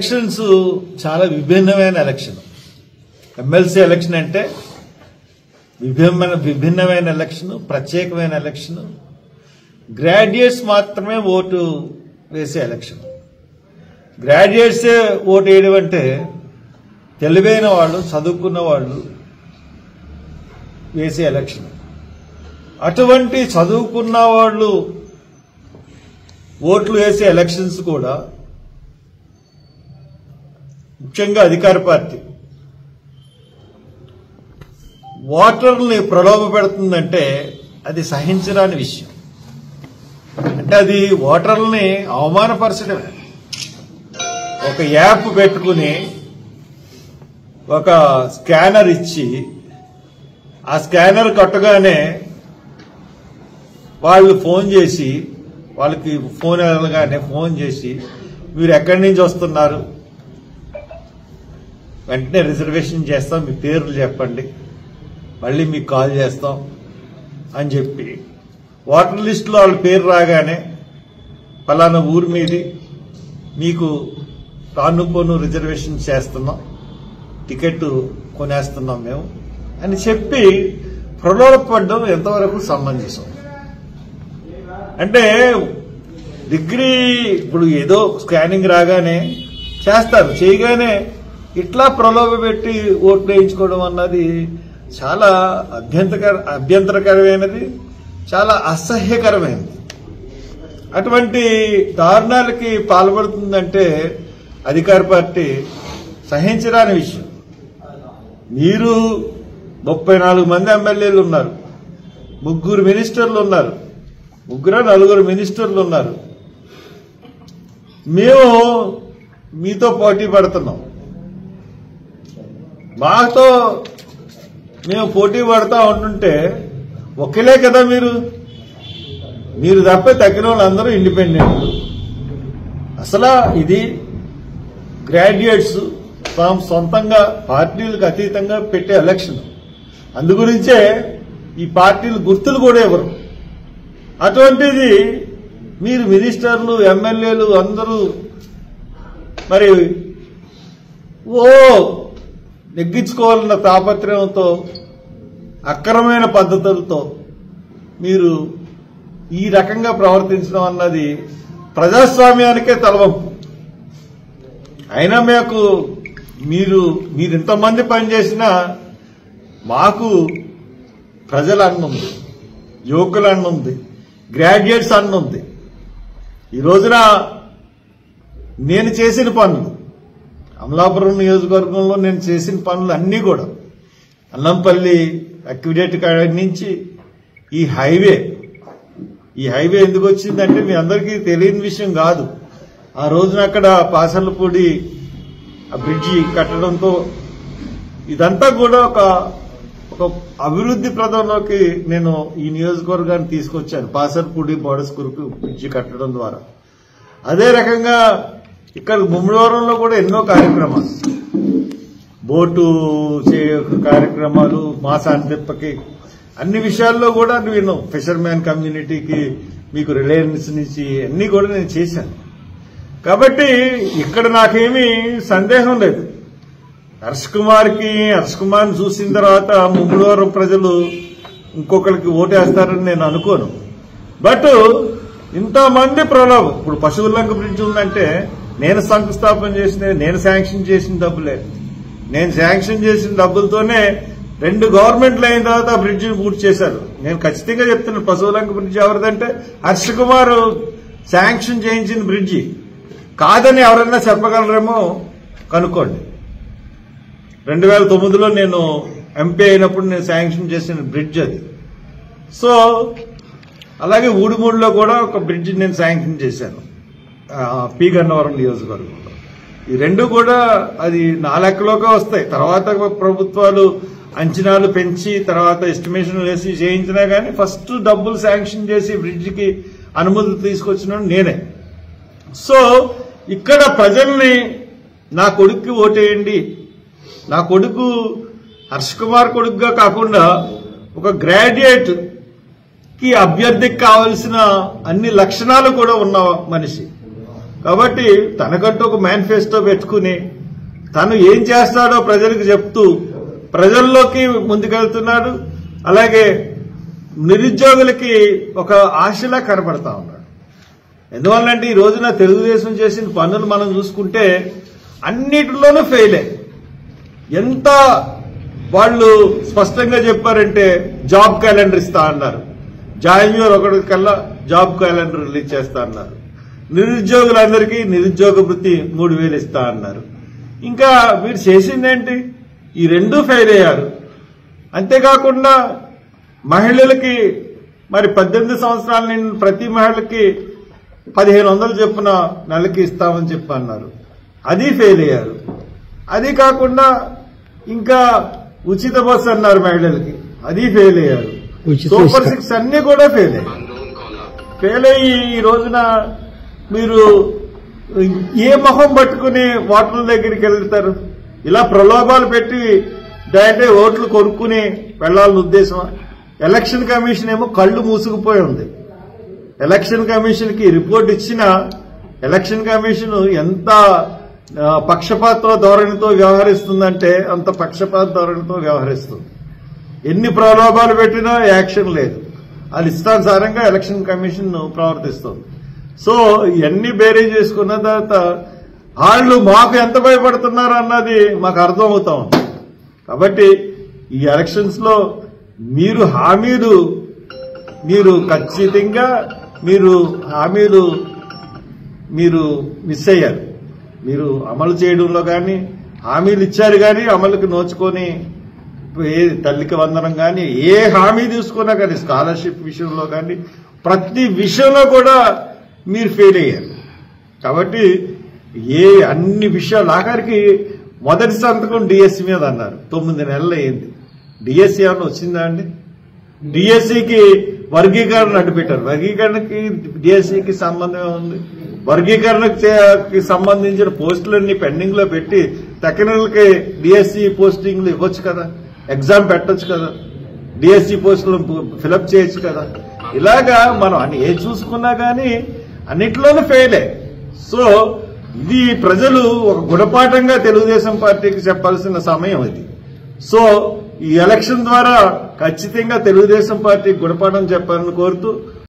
Elections చాలా విభిన్నమైన election. MLC election అంటే విభిన్నమైన ఎలక్షన్, ప్రత్యేకమైన ఎలక్షన్. గ్రాడ్యుయేట్స్ మాత్రమే ఓటు వేసే ఎలక్షన్. గ్రాడ్యుయేట్సే ఓటు వేయడం అంటే తెలివైన వాళ్ళు, చదువుకున్న వాళ్ళు వేసే ఎలక్షన్. అటువంటి చదువుకున్న వాళ్ళు ఓట్లు వేసే ఎలక్షన్స్ కూడా ముఖ్యంగా అధికార పార్టీ ఓటర్ని ప్రలోభ పెడుతుందంటే అది సహించరాని విషయం. అంటే అది ఓటర్లని అవమానపరచడమే. ఒక యాప్ పెట్టుకుని ఒక స్కానర్ ఇచ్చి ఆ స్కానర్ కట్టగానే వాళ్ళు ఫోన్ చేసి, వాళ్ళకి ఫోన్ వెళ్ళగానే ఫోన్ చేసి మీరు ఎక్కడి నుంచి వస్తున్నారు, వెంటనే రిజర్వేషన్ చేస్తాం, మీ పేర్లు చెప్పండి, మళ్ళీ మీకు కాల్ చేస్తాం అని చెప్పి ఓటర్ లిస్టులో వాళ్ళ పేరు రాగానే ఫలానా ఊరి మీది మీకు తానుపోను రిజర్వేషన్ చేస్తున్నాం, టికెట్ కొనేస్తున్నాం మేము అని చెప్పి ప్రలోభపడడం ఎంతవరకు సమంజసం? అంటే డిగ్రీ ఇప్పుడు ఏదో స్కానింగ్ రాగానే చేస్తారు, చేయగానే ఇట్లా ప్రలోభ పెట్టి ఓట్లు వేయించుకోవడం అన్నది చాలా అభ్యంతరకరమైనది, చాలా అసహ్యకరమైనది. అటువంటి దారుణాలకి పాల్పడుతుందంటే అధికార పార్టీ సహించరాని విషయం. మీరు 34 మంది ఎమ్మెల్యేలు ఉన్నారు, 3 మినిస్టర్లు ఉన్నారు, 4 మినిస్టర్లు ఉన్నారు. మేము మీతో పోటీ పడుతున్నాం. మాతో మేము పోటీ పడతా ఉంటుంటే ఒకేలే కదా మీరు తప్ప తగ్గిన వాళ్ళందరూ ఇండిపెండెంట్. అసలు ఇది గ్రాడ్యుయేట్స్ తాము సొంతంగా పార్టీలకు అతీతంగా పెట్టే ఎలక్షన్. అందుగురించే ఈ పార్టీలు గుర్తులు కూడా ఇవ్వరు. అటువంటిది మీరు మినిస్టర్లు, ఎమ్మెల్యేలు అందరూ మరి నెగ్గించుకోవాలన్న తాపత్రయంతో, అక్రమమైన పద్ధతులతో మీరు ఈ రకంగా ప్రవర్తించడం అన్నది ప్రజాస్వామ్యానికే తలవంపు. అయినా మీరు ఇంతమంది పనిచేసినా మాకు ప్రజల అన్న ఉంది, యువకుల అన్న ఉంది, గ్రాడ్యుయేట్స్ అన్న ఉంది. ఈ రోజున నేను చేసిన పనులు, అమలాపురం నియోజకవర్గంలో నేను చేసిన పనులు అన్నీ కూడా అల్లంపల్లి అక్విడేట్ కాడి నుంచి ఈ హైవే ఎందుకు వచ్చిందంటే మీ అందరికీ తెలియని విషయం కాదు. ఆ రోజున అక్కడ పాసర్లపూడి బ్రిడ్జి కట్టడంతో ఇదంతా కూడా ఒక అభివృద్ధి ప్రదంలోకి నేను ఈ నియోజకవర్గాన్ని తీసుకొచ్చాను. పాసర్పూడి బోడస్కూరుకు బ్రిడ్జి కట్టడం ద్వారా. అదే రకంగా ఇక్కడ ముమ్మడివరంలో కూడా ఎన్నో కార్యక్రమాలు, బోటు కార్యక్రమాలు, మాసాన్ తిప్పకి, అన్ని విషయాల్లో కూడా నేను ఫిషర్మ్యాన్ కమ్యూనిటీకి మీకు రిలయన్స్ నుంచి అన్ని కూడా నేను చేశాను. కాబట్టి ఇక్కడ నాకేమీ సందేహం లేదు. హర్ష్ కుమార్ని చూసిన తర్వాత ముమ్మడివరం ప్రజలు ఇంకొకరికి ఓటేస్తారని నేను అనుకోను. బట్ ఇంతమంది ప్రలోభం, ఇప్పుడు పశువులంక బ్రిడ్జ్ ఉందంటే నేను శంకుస్థాపన చేసిన, నేను శాంక్షన్ చేసిన డబ్బులే. నేను శాంక్షన్ చేసిన డబ్బులతోనే 2 గవర్నమెంట్లు అయిన తర్వాత ఆ బ్రిడ్జిని పూర్తి చేశారు. నేను ఖచ్చితంగా చెప్తున్నాను, పశువులంక బ్రిడ్జి ఎవరిదంటే హర్ష్ కుమార్ శాంక్షన్ చేయించిన బ్రిడ్జి కాదని ఎవరైనా చెప్పగలరేమో కనుక్కోండి. 2009లో నేను ఎంపీ అయినప్పుడు నేను శాంక్షన్ చేసిన బ్రిడ్జ్ అది. సో అలాగే ఊడిమూడిలో కూడా ఒక బ్రిడ్జ్ నేను శాంక్షన్ చేశాను, పి గన్నవరం నియోజకవర్గంలో. ఈ 2 కూడా అది నా లెక్కలోకే వస్తాయి. తర్వాత ప్రభుత్వాలు అంచనాలు పెంచి తర్వాత ఎస్టిమేషన్ వేసి చేయించినా కానీ ఫస్ట్ డబ్బులు శాంక్షన్ చేసి బ్రిడ్జికి అనుమతులు తీసుకొచ్చిన నేనే. సో ఇక్కడ ప్రజల్ని నా కొడుక్కి ఓటేయండి, నా కొడుకు హర్ష్ కుమార్ కొడుకుగా కాకుండా ఒక గ్రాడ్యుయేట్ కి అభ్యర్థికి కావలసిన అన్ని లక్షణాలు కూడా ఉన్న మనిషి. కాబట్టి తనకంటూ ఒక మేనిఫెస్టో పెట్టుకుని తను ఏం చేస్తాడో ప్రజలకు చెప్తూ ప్రజల్లోకి ముందుకెళ్తున్నాడు. అలాగే నిరుద్యోగులకి ఒక ఆశలా కనపడతా ఉన్నాడు. ఎందువల్లంటే ఈ రోజున తెలుగుదేశం చేసిన పనులు మనం చూసుకుంటే అన్నిటిలోనూ ఫెయిలే. ఎంత వాళ్ళు స్పష్టంగా చెప్పారంటే జాబ్ క్యాలెండర్ ఇస్తా అన్నారు. జాన్యువరి 1 కల్లా జాబ్ క్యాలెండర్ రిలీజ్ చేస్తా అన్నారు. నిరుద్యోగులందరికీ నిరుద్యోగ వృత్తి 3000 ఇస్తా అన్నారు. ఇంకా వీరు చేసిందేంటి? ఈ రెండూ ఫెయిల్ అయ్యారు. అంతేకాకుండా మహిళలకి మరి 18 సంవత్సరాల నుండి ప్రతి మహిళకి 1500 చొప్పున నెలకి ఇస్తామని చెప్పి అన్నారు. అది ఫెయిల్ అయ్యారు. అది కాకుండా ఇంకా ఉచిత బస్సు అన్నారు మహిళలకి, అది ఫెయిల్ అయ్యారు. సూపర్ 6 అన్ని కూడా ఫెయిల్ అయ్యాయి. ఫెయిల్ అయ్యి ఈ రోజున మీరు ఏ మొహం పట్టుకుని ఓట్ల దగ్గరికి వెళ్తారు? ఇలా ప్రలోభాలు పెట్టి డైరెక్ట్ ఓట్లు కొనుక్కుని వెళ్లాలని ఉద్దేశమా? ఎలక్షన్ కమిషన్ ఏమో కళ్ళు మూసుకుపోయి ఉంది. ఎలక్షన్ కమిషన్ కి రిపోర్ట్ ఇచ్చిన ఎలక్షన్ కమిషన్ ఎంత పక్షపాత ధోరణితో వ్యవహరిస్తుందంటే అంత పక్షపాత ధోరణితో వ్యవహరిస్తుంది. ఎన్ని ప్రలోభాలు పెట్టినా యాక్షన్ లేదు. అది ఇష్టానుసారంగా ఎలక్షన్ కమిషన్ ప్రవర్తిస్తుంది. సో ఇవన్నీ బేరీజ్ చేసుకున్న తర్వాత వాళ్ళు మాకు ఎంత భయపడుతున్నారు అన్నది మాకు అర్థం అవుతా ఉంది. కాబట్టి ఈ ఎలక్షన్స్ లో మీరు హామీలు ఖచ్చితంగా హామీలు మిస్ అయ్యారు. మీరు అమలు చేయడంలో కానీ హామీలు ఇచ్చారు కానీ అమలుకి నోచుకొని తల్లికి వందనం కానీ ఏ హామీ తీసుకున్నా కానీ స్కాలర్షిప్ విషయంలో కానీ ప్రతి విషయంలో కూడా మీరు ఫెయిల్ అయ్యారు. కాబట్టి అన్ని విషయాలు ఆఖరికి మొదటి సంతకం డిఎస్సి మీద అన్నారు. 9 నెలలు అయింది. డిఎస్సి ఏమన్నా వచ్చిందా అండి? డిఎస్సికి వర్గీకరణ అడ్డుపెట్టారు. వర్గీకరణకి డిఎస్సికి సంబంధం ఉంది. వర్గీకరణకి సంబంధించిన పోస్టులన్నీ పెండింగ్ లో పెట్టి టెక్నికల్కి డిఎస్సి పోస్టింగ్లు ఇవ్వచ్చు కదా, ఎగ్జామ్ పెట్టొచ్చు కదా, డిఎస్సి పోస్టులు ఫిలప్ చేయొచ్చు కదా. ఇలాగా మనం ఏది చూసుకున్నా కానీ అన్నిట్లోనూ ఫెయిలే. సో ఇది ప్రజలు ఒక గుణపాఠంగా తెలుగుదేశం పార్టీకి చెప్పాల్సిన సమయం ఇది. సో ఈ ఎలక్షన్ ద్వారా ఖచ్చితంగా తెలుగుదేశం పార్టీ గుణపాఠం చెప్పాలని కోరుతూ